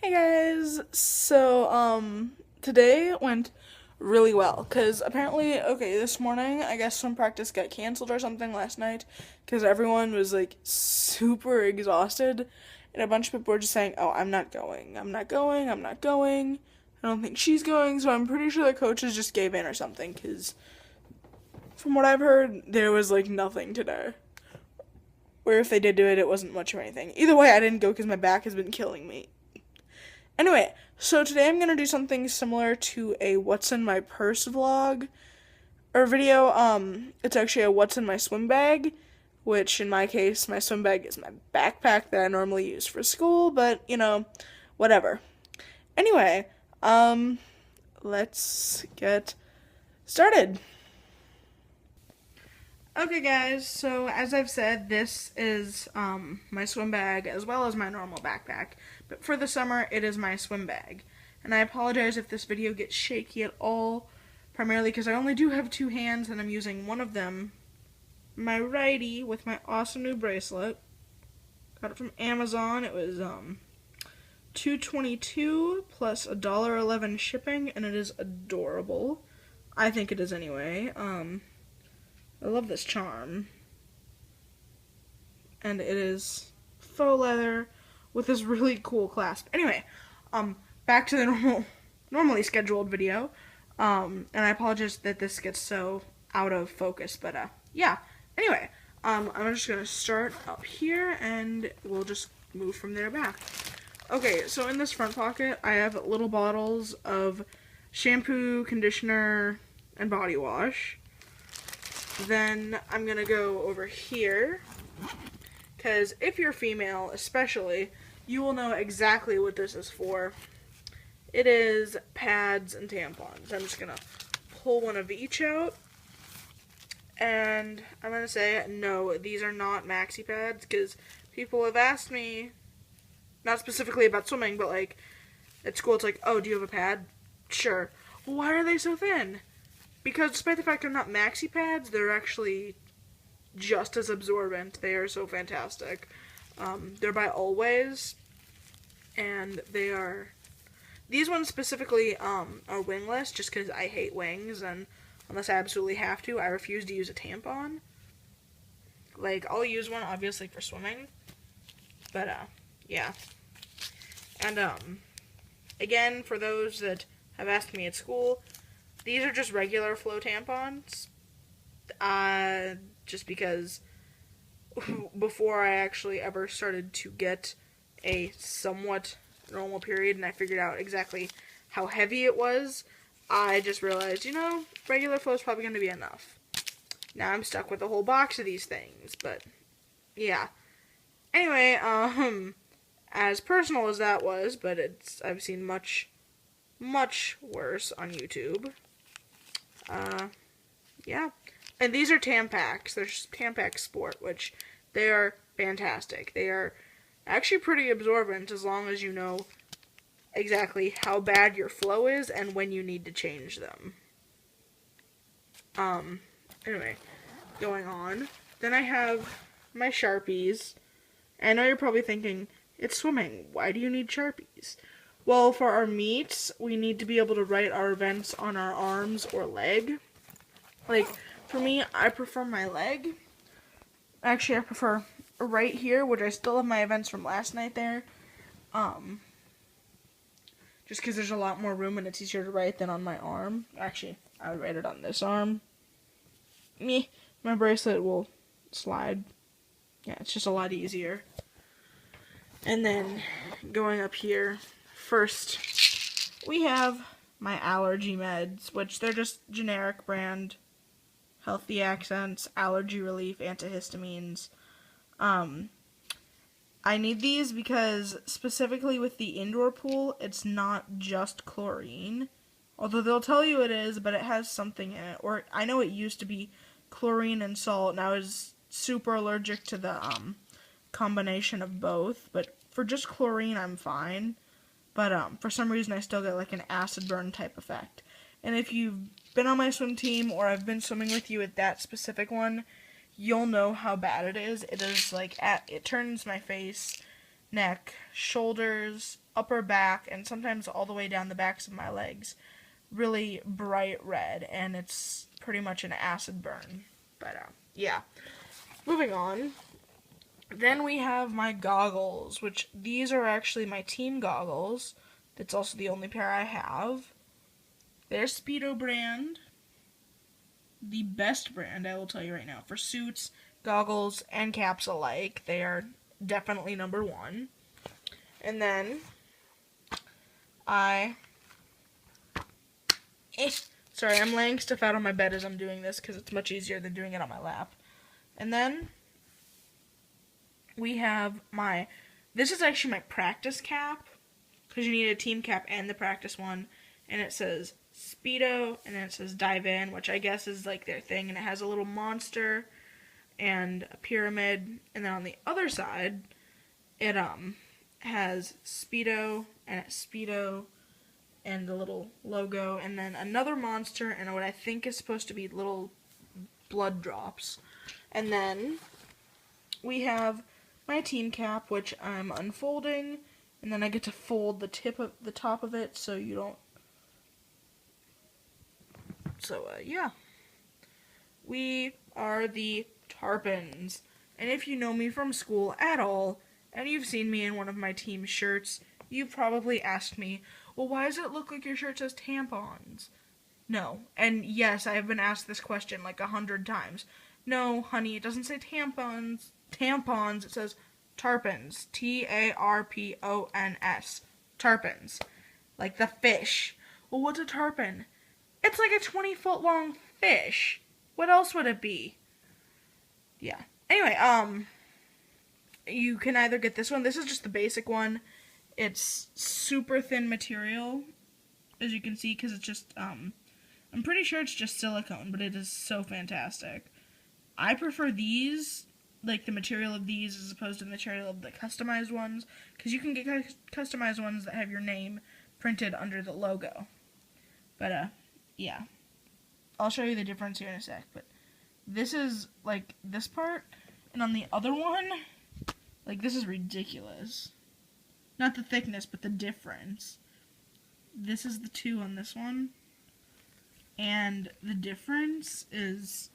Hey guys, today went really well, because apparently, okay, this morning, I guess some practice got canceled or something last night, because everyone was, like, super exhausted, and a bunch of people were just saying, oh, I'm not going, I'm not going, I'm not going, I don't think she's going, so I'm pretty sure the coaches just gave in or something, because from what I've heard, there was, like, nothing today. Or if they did do it, it wasn't much of anything. Either way, I didn't go because my back has been killing me. Anyway, so today I'm gonna do something similar to a what's in my purse vlog or video. It's actually a what's in my swim bag, which in my case, my swim bag is my backpack that I normally use for school, but whatever. Anyway, let's get started. Okay, guys, so as I've said, this is my swim bag as well as my normal backpack. But for the summer, it is my swim bag. And I apologize if this video gets shaky at all, primarily because I only do have two hands and I'm using one of them, my righty, with my awesome new bracelet. Got it from Amazon. It was $2.22 plus $1.11 shipping, and it is adorable. I think it is anyway. I love this charm. And it is faux leather with this really cool clasp. Anyway, back to the normally scheduled video. And I apologize that this gets so out of focus, but yeah. Anyway, I'm just gonna start up here and we'll just move from there back. Okay, so in this front pocket, I have little bottles of shampoo, conditioner, and body wash. Then I'm gonna go over here, because if you're female especially, you will know exactly what this is for. It is pads and tampons. I'm just gonna pull one of each out, and I'm gonna say no, these are not maxi pads, because people have asked me, not specifically about swimming, but like at school it's like, oh, do you have a pad? Sure. Well, why are they so thin? Because despite the fact they're not maxi pads, they're actually just as absorbent. They are so fantastic. They're by Always, and they are... These ones specifically are wingless, just because I hate wings, and unless I absolutely have to, I refuse to use a tampon. Like, I'll use one, obviously, for swimming, but, yeah. And, again, for those that have asked me at school, these are just regular Flow tampons, just because before I actually ever started to get a somewhat normal period and I figured out exactly how heavy it was, I just realized, regular Flow is probably going to be enough. Now I'm stuck with a whole box of these things, but yeah. Anyway, as personal as that was, but I've seen much, much worse on YouTube. Yeah. And these are Tampax. They're Tampax Sport, which they are fantastic. They are actually pretty absorbent as long as you know exactly how bad your flow is and when you need to change them. Anyway, going on. Then I have my Sharpies. I know you're probably thinking, it's swimming. Why do you need Sharpies? Well, for our meets, we need to be able to write our events on our arms or leg. Like, for me, I prefer my leg. Actually, I prefer right here, which I still have my events from last night there. Just because there's a lot more room and it's easier to write than on my arm. Actually, I would write it on this arm. My bracelet will slide. Yeah, it's just a lot easier. And then, going up here, first, we have my allergy meds, which they're just generic brand. Healthy Accents, allergy relief, antihistamines. I need these because specifically with the indoor pool, it's not just chlorine. Although they'll tell you it is, but it has something in it. Or I know it used to be chlorine and salt, and I was super allergic to the combination of both. But for just chlorine, I'm fine. But for some reason, I still get like an acid burn type effect. And if you've been on my swim team or I've been swimming with you at that specific one, you'll know how bad it is. It is like, it turns my face, neck, shoulders, upper back and sometimes all the way down the backs of my legs really bright red, and it's pretty much an acid burn. But yeah, moving on. Then we have my goggles, which these are actually my team goggles. That's also the only pair I have. They're Speedo brand. The best brand, I will tell you right now, for suits, goggles, and caps alike. They are definitely number one. And then sorry, I'm laying stuff out on my bed as I'm doing this because it's much easier than doing it on my lap. And then we have this is actually my practice cap, because you need a team cap and the practice one, and it says Speedo, and then it says Dive In, which I guess is like their thing, and it has a little monster and a pyramid, and then on the other side, it has Speedo and the little logo, and then another monster, and what I think is supposed to be little blood drops. And then we have my team cap, which I'm unfolding, and then I get to fold the top of it so you don't. So yeah, we are the Tarpons, and if you know me from school at all, and you've seen me in one of my team shirts, you've probably asked me, well, why does it look like your shirt says tampons? No, and yes, I have been asked this question like 100 times. No, honey, it doesn't say tampons. It says tarpons. Tarpons. Tarpons. Like the fish. Well, what's a tarpon? It's like a 20-foot long fish. What else would it be? Yeah. Anyway, you can either get this one. This is just the basic one. It's super thin material, as you can see, because it's just, I'm pretty sure it's just silicone, but it is so fantastic. I prefer these, like the material of these, as opposed to the material of the customized ones, because you can get customized ones that have your name printed under the logo. But, yeah. I'll show you the difference here in a sec, but this is, like, this part, and on the other one, like, this is ridiculous. Not the thickness, but the difference. This is the 2 on this one, and the difference is,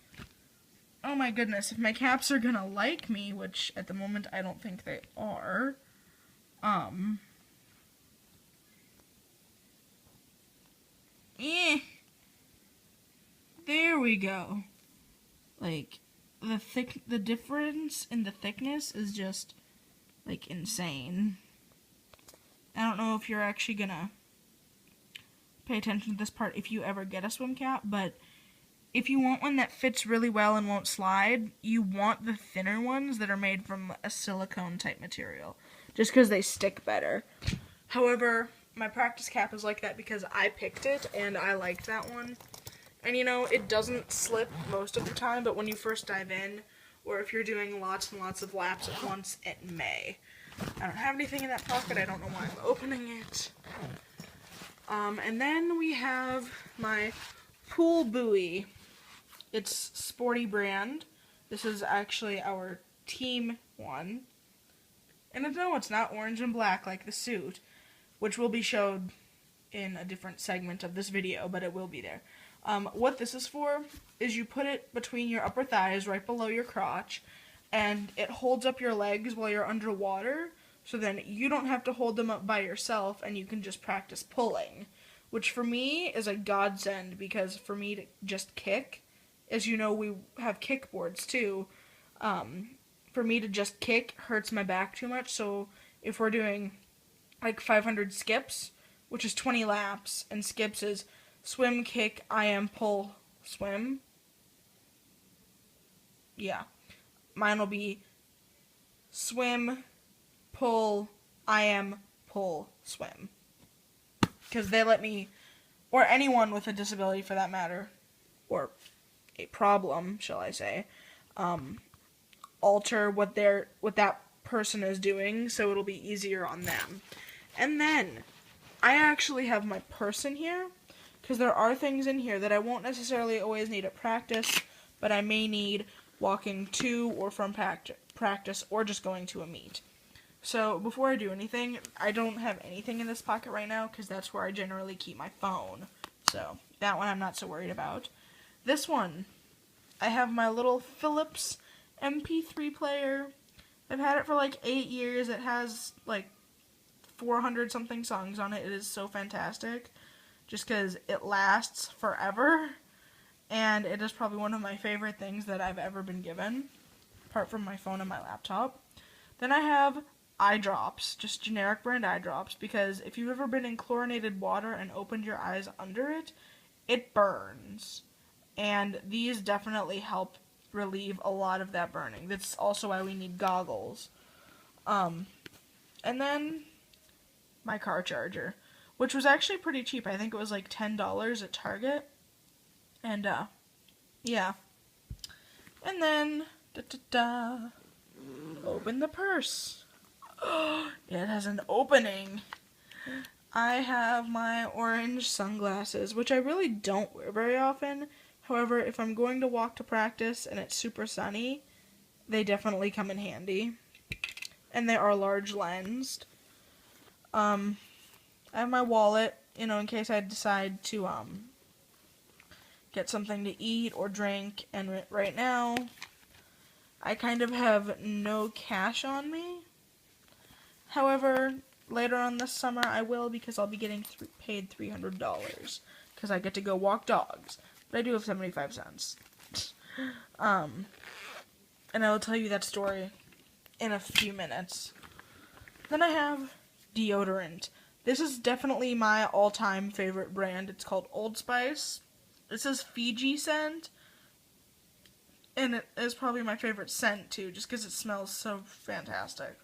oh my goodness, if my caps are gonna like me, which at the moment I don't think they are, there we go. Like, the difference in the thickness is just, like, insane. I don't know if you're actually gonna pay attention to this part if you ever get a swim cap, but if you want one that fits really well and won't slide, you want the thinner ones that are made from a silicone type material, just because they stick better. However, my practice cap is like that because I picked it and I liked that one. And you know, it doesn't slip most of the time, but when you first dive in, or if you're doing lots and lots of laps at once, it may. I don't have anything in that pocket, I don't know why I'm opening it. And then we have my pool buoy. It's Sporty brand. This is actually our team one. And no, it's not orange and black like the suit, which will be showed in a different segment of this video, but it will be there. What this is for is you put it between your upper thighs, right below your crotch, and it holds up your legs while you're underwater, so then you don't have to hold them up by yourself, and you can just practice pulling, which for me is a godsend, because for me to just kick, as you know, we have kickboards too, for me to just kick hurts my back too much, so if we're doing like 500 skips, which is 20 laps, and skips is swim, kick, IM, pull, swim. Yeah. Mine will be swim, pull, IM, pull, swim. Because they let me, or anyone with a disability for that matter, or a problem, shall I say, alter what that person is doing, so it'll be easier on them. And then, I actually have my purse in here, because there are things in here that I won't necessarily always need at practice, but I may need walking to or from practice, or just going to a meet. So before I do anything, I don't have anything in this pocket right now because that's where I generally keep my phone. So that one I'm not so worried about. This one, I have my little Philips MP3 player. I've had it for like 8 years. It has like 400 something songs on it. It is so fantastic just because it lasts forever. And it is probably one of my favorite things that I've ever been given, apart from my phone and my laptop. Then I have eye drops, just generic brand eye drops, because if you've ever been in chlorinated water and opened your eyes under it, it burns. And these definitely help relieve a lot of that burning. That's also why we need goggles. And then my car charger, which was actually pretty cheap. I think it was like $10 at Target. And, yeah. And then, open the purse. It has an opening. I have my orange sunglasses, which I really don't wear very often. However, if I'm going to walk to practice and it's super sunny, they definitely come in handy. And they are large lensed. I have my wallet, in case I decide to, get something to eat or drink, and right now I kind of have no cash on me. However, later on this summer I will, because I'll be getting paid $300 because I get to go walk dogs. But I do have 75 cents. And I will tell you that story in a few minutes. Then I have deodorant. This is definitely my all-time favorite brand. It's called Old Spice. It says Fiji scent, and it is probably my favorite scent too, just because it smells so fantastic.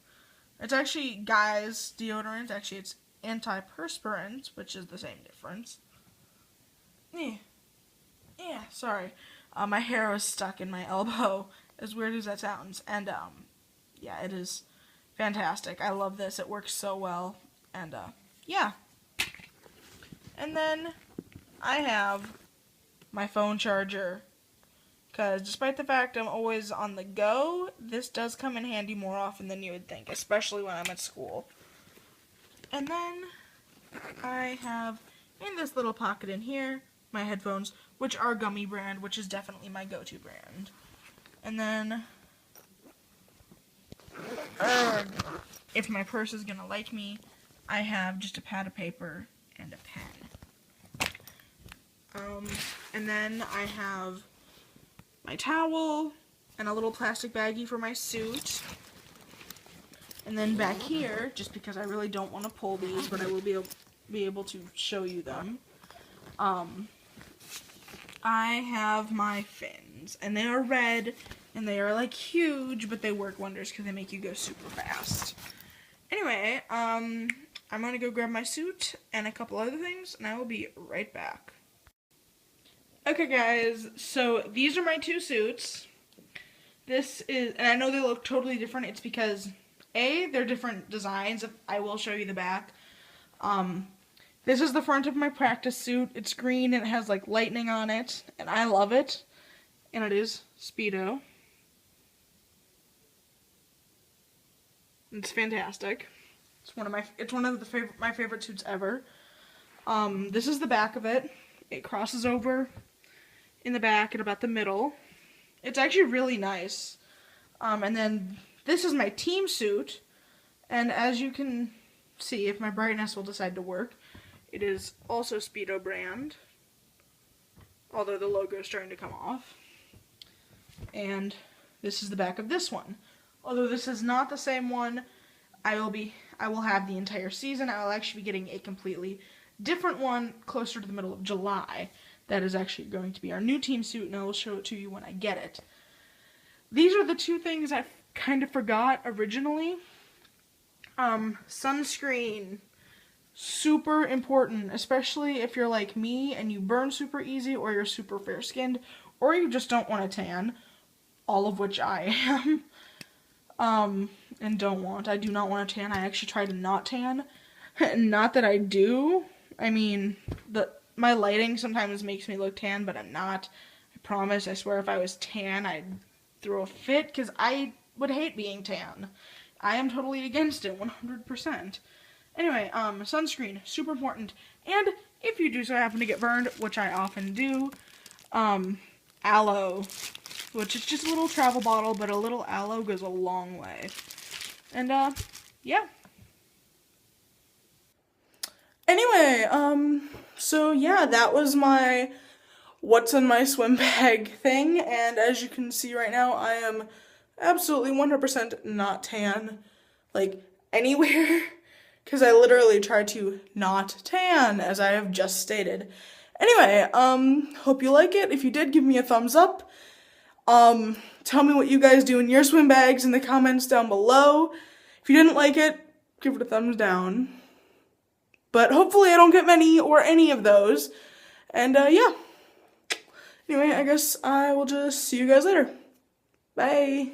It's actually guys' deodorant. Actually, it's antiperspirant, which is the same difference. Yeah, sorry. My hair was stuck in my elbow, as weird as that sounds. And, yeah, it is fantastic. I love this. It works so well. And, yeah. And then I have my phone charger, because despite the fact I'm always on the go, this does come in handy more often than you would think, especially when I'm at school. And then I have, in this little pocket in here, my headphones, which are Gummy brand, which is definitely my go-to brand. And then, if my purse is gonna like me, I have just a pad of paper and a pen. And then I have my towel and a little plastic baggie for my suit. And then back here, just because I really don't want to pull these, but I will be able to show you them, I have my fins. And they are red, and they are like huge, but they work wonders because they make you go super fast. Anyway, I'm going to go grab my suit and a couple other things, and I will be right back. Okay guys, so these are my two suits. This is, and I know they look totally different, it's because, A, they're different designs. I will show you the back. This is the front of my practice suit. It's green and it has like lightning on it, and I love it. And it is Speedo. It's fantastic. It's one of my favorite suits ever. This is the back of it. It crosses over in the back at about the middle. It's actually really nice. And then this is my team suit. And as you can see, if my brightness will decide to work, it is also Speedo brand. Although the logo is starting to come off. And this is the back of this one. Although this is not the same one, I will have the entire season. I will actually be getting a completely different one closer to the middle of July. That is actually going to be our new team suit, and I will show it to you when I get it. These are the two things I kind of forgot originally. Sunscreen. Super important, especially if you're like me and you burn super easy, or you're super fair-skinned, or you just don't want to tan, all of which I am. And don't want. I do not want to tan. I actually try to not tan. Not that I do. I mean, my lighting sometimes makes me look tan, but I'm not. I promise, I swear if I was tan, I'd throw a fit, because I would hate being tan. I am totally against it, 100%. Anyway, sunscreen, super important. And if you do so happen to get burned, which I often do, aloe, which is just a little travel bottle, but a little aloe goes a long way. And, yeah. Anyway, so yeah, that was my what's in my swim bag thing, and as you can see right now, I am absolutely 100% not tan, like, anywhere, because I literally try to not tan, as I have just stated. Anyway, hope you like it. If you did, give me a thumbs up. Tell me what you guys do in your swim bags in the comments down below. If you didn't like it, give it a thumbs down. But hopefully I don't get many or any of those. And, yeah. Anyway, I guess I will just see you guys later. Bye.